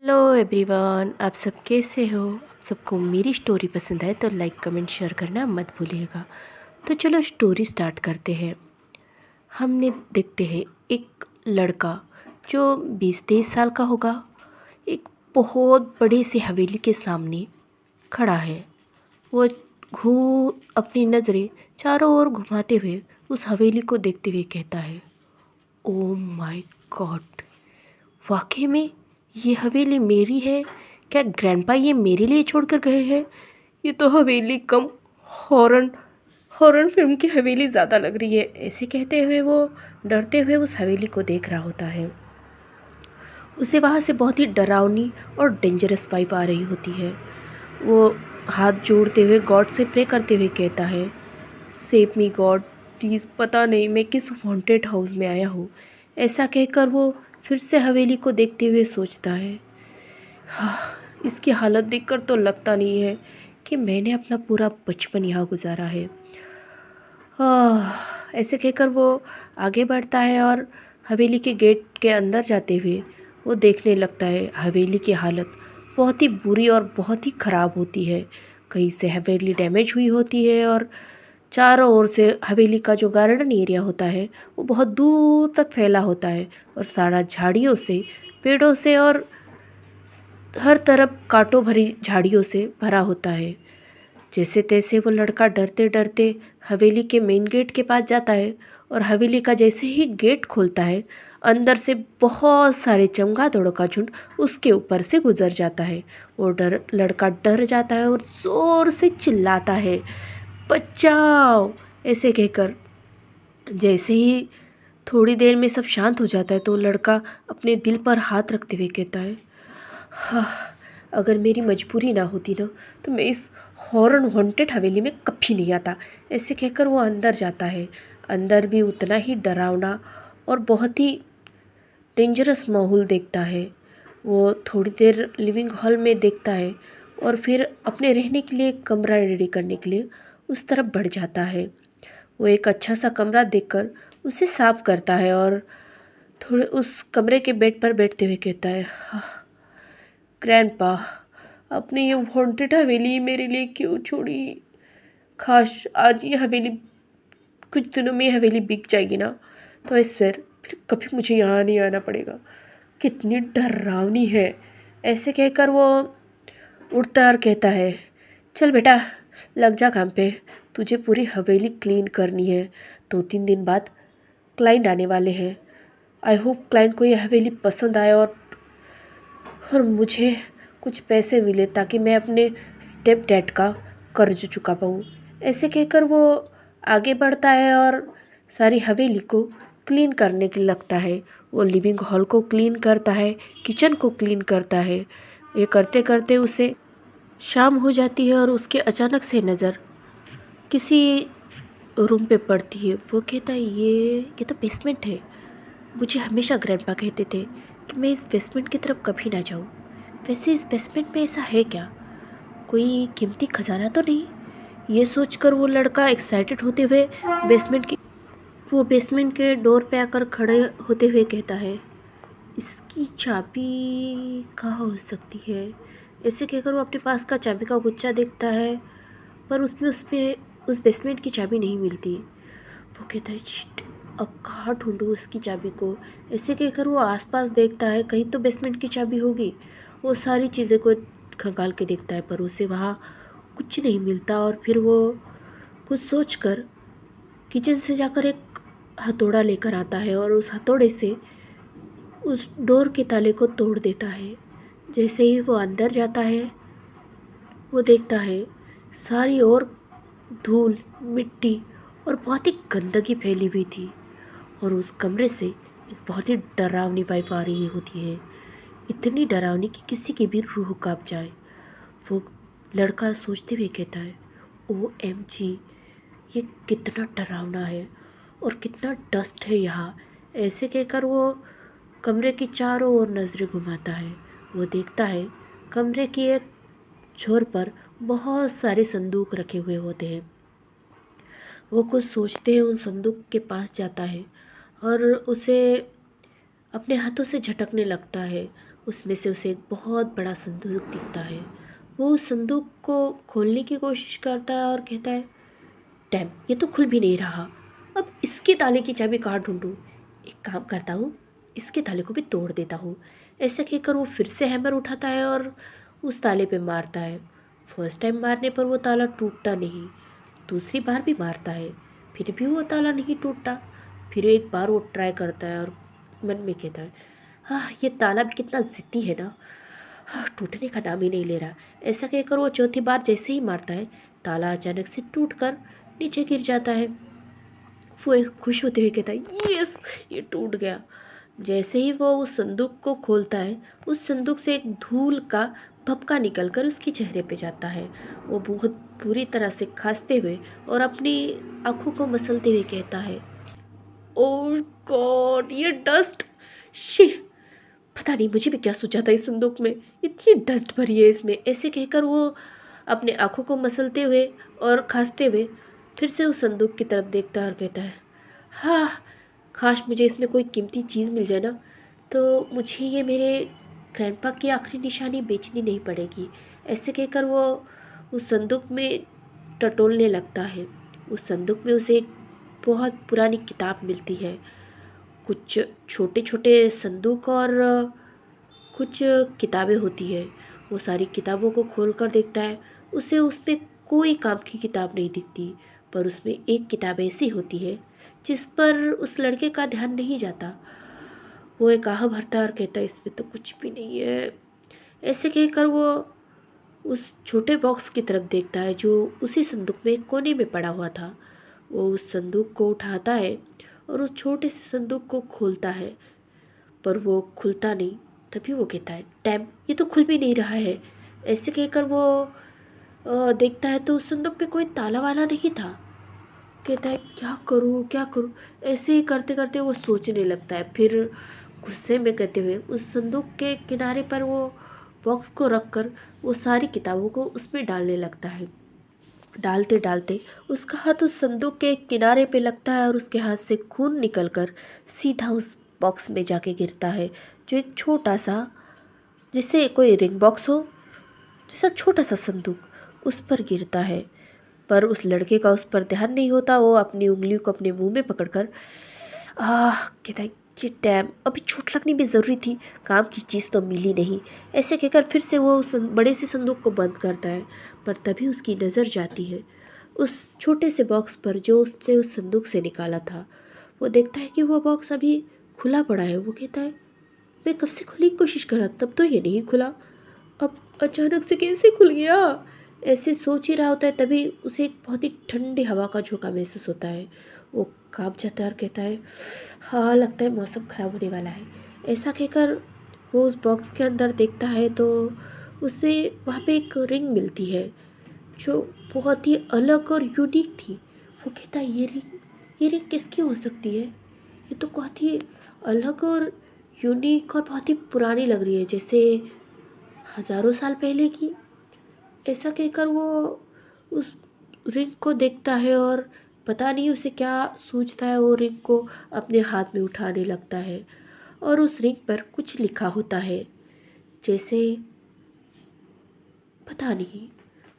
Hello everyone, आप सब कैसे हो। आप सबको मेरी स्टोरी पसंद है तो लाइक कमेंट शेयर करना मत भूलिएगा। तो चलो स्टोरी स्टार्ट करते हैं। हमने देखते हैं एक लड़का जो 20-23 साल का होगा, एक बहुत बड़ी सी हवेली के सामने खड़ा है। वो अपनी नज़रें चारों ओर घुमाते हुए उस हवेली को देखते हुए कहता है, ओ माय गॉड, वाकई में ये हवेली मेरी है। क्या ग्रैंडपा ये मेरे लिए छोड़कर गए हैं। ये तो हवेली कम हॉरर हॉरर फिल्म की हवेली ज़्यादा लग रही है। ऐसे कहते हुए वो डरते हुए उस हवेली को देख रहा होता है। उसे वहाँ से बहुत ही डरावनी और डेंजरस वाइब आ रही होती है। वो हाथ जोड़ते हुए गॉड से प्रे करते हुए कहता है, सेव मी गॉड, प्लीज़। पता नहीं मैं किस हॉन्टेड हाउस में आया हूँ। ऐसा कहकर वो फिर से हवेली को देखते हुए सोचता है, हाँ, इसकी हालत देखकर तो लगता नहीं है कि मैंने अपना पूरा बचपन यहाँ गुजारा है। ऐसे कहकर वो आगे बढ़ता है और हवेली के गेट के अंदर जाते हुए वो देखने लगता है हवेली की हालत बहुत ही बुरी और बहुत ही ख़राब होती है। कहीं से हवेली डैमेज हुई होती है और चारों ओर से हवेली का जो गार्डन एरिया होता है वो बहुत दूर तक फैला होता है और सारा झाड़ियों से, पेड़ों से और हर तरफ कांटों भरी झाड़ियों से भरा होता है। जैसे तैसे वो लड़का डरते डरते हवेली के मेन गेट के पास जाता है और हवेली का जैसे ही गेट खोलता है, अंदर से बहुत सारे चमगादड़ों का झुंड उसके ऊपर से गुजर जाता है। वो लड़का डर जाता है और ज़ोर से चिल्लाता है, बचाओ, ऐसे कहकर। जैसे ही थोड़ी देर में सब शांत हो जाता है तो लड़का अपने दिल पर हाथ रखते हुए कहता है, हाँ, अगर मेरी मजबूरी ना होती ना तो मैं इस हॉरर हॉन्टेड हवेली में कभी नहीं आता। ऐसे कहकर वो अंदर जाता है। अंदर भी उतना ही डरावना और बहुत ही डेंजरस माहौल देखता है। वो थोड़ी देर लिविंग हॉल में देखता है और फिर अपने रहने के लिए कमरा रेडी करने के लिए उस तरफ बढ़ जाता है। वो एक अच्छा सा कमरा देखकर उसे साफ करता है और थोड़े उस कमरे के बेड पर बैठते हुए कहता है, हाँ, ग्रैंडपा, आपने ये हॉन्टेड हवेली मेरे लिए क्यों छोड़ी। काश आज ये हवेली, कुछ दिनों में ये हवेली बिक जाएगी ना तो इस फिर कभी मुझे यहाँ नहीं आना पड़ेगा। कितनी डरावनी है। ऐसे कहकर वो उठता और कहता है, चल बेटा, लग जा काम पे। तुझे पूरी हवेली क्लीन करनी है। 2-3 दिन बाद क्लाइंट आने वाले हैं। आई होप क्लाइंट को ये हवेली पसंद आए और मुझे कुछ पैसे मिले ताकि मैं अपने स्टेप डैड का कर्ज चुका पाऊँ। ऐसे कहकर वो आगे बढ़ता है और सारी हवेली को क्लीन करने के लगता है। वो लिविंग हॉल को क्लीन करता है, किचन को क्लीन करता है। ये करते करते उसे शाम हो जाती है और उसके अचानक से नज़र किसी रूम पे पड़ती है। वो कहता है, ये तो बेसमेंट है। मुझे हमेशा ग्रैंडपा कहते थे कि मैं इस बेसमेंट की तरफ कभी ना जाऊँ। वैसे इस बेसमेंट में ऐसा है क्या, कोई कीमती खजाना तो नहीं। ये सोचकर वो लड़का एक्साइटेड होते हुए बेसमेंट के डोर पे आकर खड़े होते हुए कहता है, इसकी चाबी कहाँ हो सकती है। ऐसे कहकर वो अपने पास का चाबी का गुच्छा देखता है पर उसमें उस बेसमेंट की चाबी नहीं मिलती। वो कहता है, शिट, अब कहाँ ढूंढूं उसकी चाबी को। ऐसे कहकर वो आसपास देखता है, कहीं तो बेसमेंट की चाबी होगी। वो सारी चीज़ें को खंगाल के देखता है पर उसे वहाँ कुछ नहीं मिलता और फिर वो कुछ सोचकर किचन से जाकर एक हथौड़ा लेकर आता है और उस हथौड़े से उस डोर के ताले को तोड़ देता है। जैसे ही वो अंदर जाता है वो देखता है सारी ओर धूल, मिट्टी और बहुत ही गंदगी फैली हुई थी और उस कमरे से एक बहुत ही डरावनी वाइब आ रही होती है। इतनी डरावनी कि किसी की भी रूह कांप जाए। वो लड़का सोचते हुए कहता है, OMG, ये कितना डरावना है और कितना डस्ट है यहाँ। ऐसे कहकर वो कमरे की चारों ओर नज़रें घुमाता है। वो देखता है कमरे की एक छोर पर बहुत सारे संदूक रखे हुए होते हैं। वो कुछ सोचते हैं, उन संदूक के पास जाता है और उसे अपने हाथों से झटकने लगता है। उसमें से उसे एक बहुत बड़ा संदूक दिखता है। वो उस संदूक को खोलने की कोशिश करता है और कहता है, डैम, ये तो खुल भी नहीं रहा। अब इसके ताले की चाबी कहाँ ढूंढूं? एक काम करता हूँ, इसके ताले को भी तोड़ देता हूँ। ऐसा कहकर वो फिर से हैमर उठाता है और उस ताले पे मारता है। फर्स्ट टाइम मारने पर वो ताला टूटता नहीं। दूसरी बार भी मारता है, फिर भी वो ताला नहीं टूटता। फिर एक बार वो ट्राई करता है और मन में कहता है, हाँ, ये ताला भी कितना ज़िद्दी है ना, हाँ, टूटने का नाम ही नहीं ले रहा। ऐसा कहकर वो चौथी बार जैसे ही मारता है, ताला अचानक से टूटकर नीचे गिर जाता है। वो एक खुश होते हुए कहता है, यस, ये टूट गया। जैसे ही वो उस संदूक को खोलता है, उस संदूक से एक धूल का भपका निकलकर उसके चेहरे पे जाता है। वो बहुत बुरी तरह से खांसते हुए और अपनी आंखों को मसलते हुए कहता है, ओह गॉड, ये डस्ट, शी, पता नहीं मुझे भी क्या सोचा था इस संदूक में, इतनी डस्ट भरी है इसमें। ऐसे कहकर वो अपने आंखों को मसलते हुए और खांसते हुए फिर से उस संदूक की तरफ देखता है और कहता है, हाँ, काश मुझे इसमें कोई कीमती चीज़ मिल जाए ना, तो मुझे ये मेरे ग्रैंडपा की आखिरी निशानी बेचनी नहीं पड़ेगी। ऐसे कहकर वो उस संदूक में टटोलने लगता है। उस संदूक में उसे एक बहुत पुरानी किताब मिलती है। कुछ छोटे छोटे संदूक और कुछ किताबें होती है। वो सारी किताबों को खोल कर देखता है, उसे उसमें कोई काम की किताब नहीं दिखती। पर उसमें एक किताब ऐसी होती है जिस पर उस लड़के का ध्यान नहीं जाता। वो एक आह भरता है और कहता है, इसमें तो कुछ भी नहीं है। ऐसे कहकर वो उस छोटे बॉक्स की तरफ देखता है जो उसी संदूक में एक कोने में पड़ा हुआ था। वो उस संदूक को उठाता है और उस छोटे से संदूक को खोलता है, पर वो खुलता नहीं। तभी वो कहता है, डैम, ये तो खुल भी नहीं रहा है। ऐसे कहकर वो देखता है तो उस संदूक पे कोई ताला वाला नहीं था। कहता है, क्या करूँ क्या करूँ? ऐसे ही करते करते वो सोचने लगता है। फिर गुस्से में कहते हुए उस संदूक के किनारे पर वो बॉक्स को रख कर वो सारी किताबों को उसमें डालने लगता है। डालते डालते उसका हाथ उस संदूक के किनारे पे लगता है और उसके हाथ से खून निकलकर सीधा उस बॉक्स में जाके गिरता है, जो एक छोटा सा, जिसे कोई रिंग बॉक्स हो जैसा छोटा सा संदूक, उस पर गिरता है। पर उस लड़के का उस पर ध्यान नहीं होता। वो अपनी उंगलियों को अपने मुंह में पकड़कर कहता है कि डैम, अभी चोट लगनी भी ज़रूरी थी, काम की चीज़ तो मिली नहीं। ऐसे कहकर फिर से वो उस बड़े से संदूक को बंद करता है। पर तभी उसकी नज़र जाती है उस छोटे से बॉक्स पर जो उसने उस संदूक से निकाला था। वो देखता है कि वो बॉक्स अभी खुला पड़ा है। वो कहता है, मैं कब से खुलने की कोशिश कर रहा तब तो ये नहीं खुला, अब अचानक से कैसे खुल गया? ऐसे सोच ही रहा होता है तभी उसे एक बहुत ही ठंडी हवा का झोंका महसूस होता है। वो कांप जाता है और कहता है, हाँ, लगता है मौसम ख़राब होने वाला है। ऐसा कहकर वो उस बॉक्स के अंदर देखता है तो उसे वहाँ पे एक रिंग मिलती है जो बहुत ही अलग और यूनिक थी। वो कहता है, ये रिंग किसकी हो सकती है? ये तो बहुत ही अलग और यूनिक और बहुत ही पुरानी लग रही है, जैसे हज़ारों साल पहले की। ऐसा कहकर वो उस रिंग को देखता है और पता नहीं उसे क्या सूझता है, वो रिंग को अपने हाथ में उठाने लगता है और उस रिंग पर कुछ लिखा होता है, जैसे पता नहीं,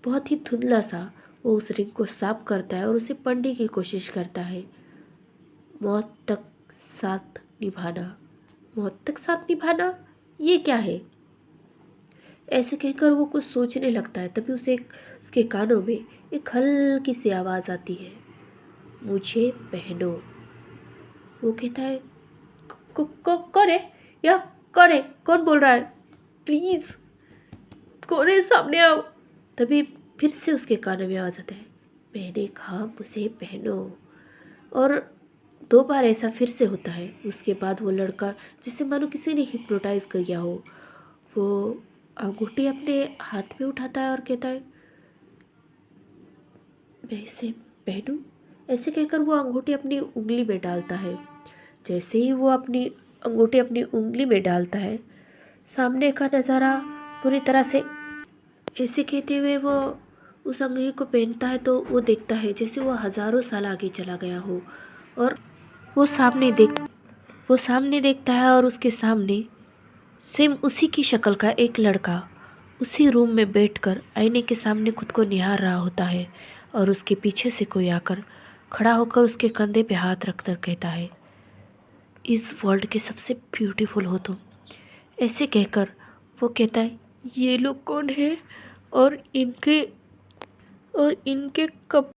बहुत ही धुंधला सा। वो उस रिंग को साफ करता है और उसे पढ़ने की कोशिश करता है। मौत तक साथ निभाना, मौत तक साथ निभाना, ये क्या है? ऐसे कहकर वो कुछ सोचने लगता है तभी उसके कानों में एक हल्की सी आवाज़ आती है, मुझे पहनो। वो कहता है, कौन है? या कौन है? कौन बोल रहा है? प्लीज़, कौन है? सामने आओ। तभी फिर से उसके कानों में आवाज़ आता है, मैंने कहा मुझे पहनो। और 2 बार ऐसा फिर से होता है। उसके बाद वो लड़का, जिसे मानो किसी ने हिप्नोटाइज कर दिया हो, वो अंगूठी अपने हाथ में उठाता है और कहता है, मैं इसे पहनूं? ऐसे कहकर वो अंगूठी अपनी उंगली में डालता है। जैसे ही वो अपनी अंगूठी अपनी उंगली में डालता है, सामने का नज़ारा पूरी तरह से, ऐसे कहते हुए वो उस अंगूठी को पहनता है तो वो देखता है जैसे वो हज़ारों साल आगे चला गया हो। और वो सामने देखता है और उसके सामने सेम उसी की शक्ल का एक लड़का उसी रूम में बैठकर आईने के सामने खुद को निहार रहा होता है और उसके पीछे से कोई आकर खड़ा होकर उसके कंधे पे हाथ रखकर कहता है, इस वर्ल्ड के सबसे ब्यूटीफुल हो तुम। ऐसे कहकर वो कहता है, ये लोग कौन है और इनके कब